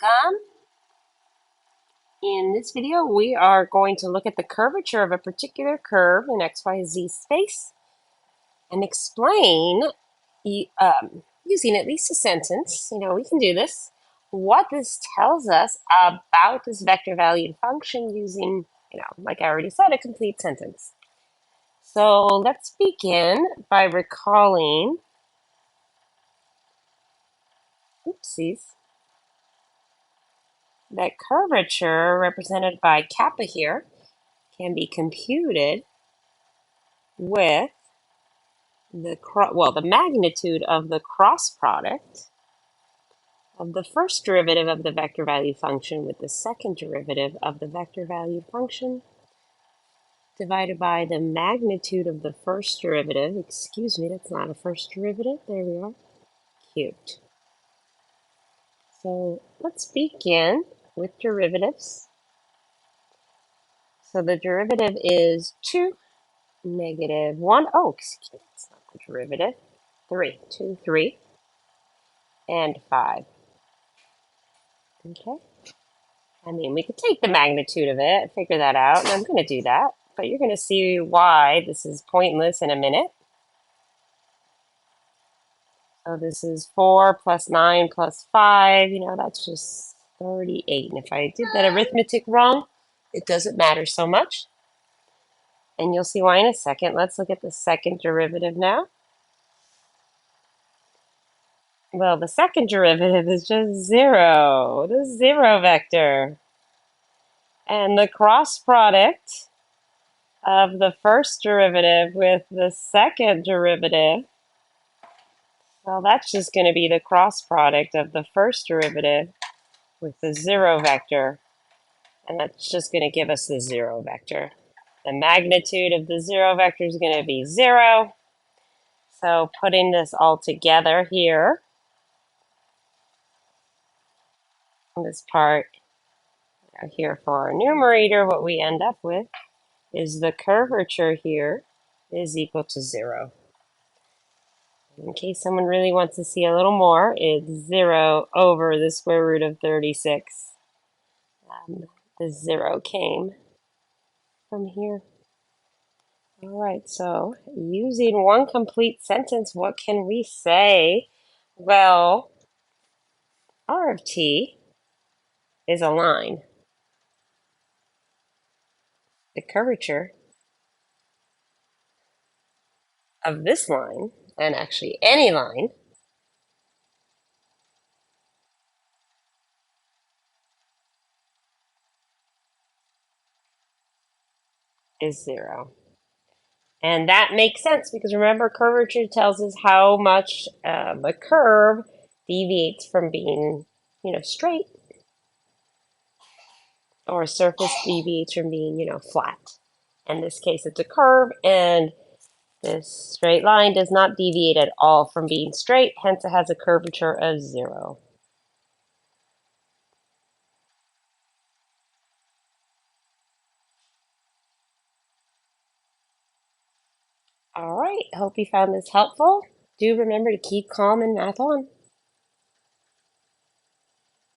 welcome. In this video, we are going to look at the curvature of a particular curve in XYZ space and explain, using at least a sentence, we can do this, what this tells us about this vector valued function using, like I already said, a complete sentence. So let's begin by recalling, oopsies, that curvature represented by kappa here can be computed with the magnitude of the cross product of the first derivative of the vector value function with the second derivative of the vector value function divided by the magnitude of the first derivative. Excuse me, that's not a first derivative. There we are. Cute. So let's begin with derivatives. So the derivative is 2, negative 1. Oh, excuse me, that's not the derivative. 3, 2, 3, and 5. Okay. I mean, we could take the magnitude of it, figure that out, and I'm going to do that. But you're going to see why this is pointless in a minute. So this is 4 plus 9 plus 5. That's just 38. And if I did that arithmetic wrong, it doesn't matter so much. And you'll see why in a second. Let's look at the second derivative now. Well, the second derivative is just 0, the 0 vector. And the cross product of the first derivative with the second derivative, well, that's just going to be the cross product of the first derivative with the 0 vector. And that's just going to give us the 0 vector. The magnitude of the 0 vector is going to be 0. So putting this all together here, this part here for our numerator, what we end up with is the curvature here is equal to 0. In case someone really wants to see a little more, it's 0 over the square root of 36. The 0 came from here. All right, so using one complete sentence, what can we say? Well, R of t is a line. The curvature of this line, and actually any line, is 0. And that makes sense because remember, curvature tells us how much a curve deviates from being, straight, or a surface deviates from being, flat. In this case, it's a curve, and this straight line does not deviate at all from being straight, hence it has a curvature of 0. All right, hope you found this helpful. Do remember to keep calm and math on.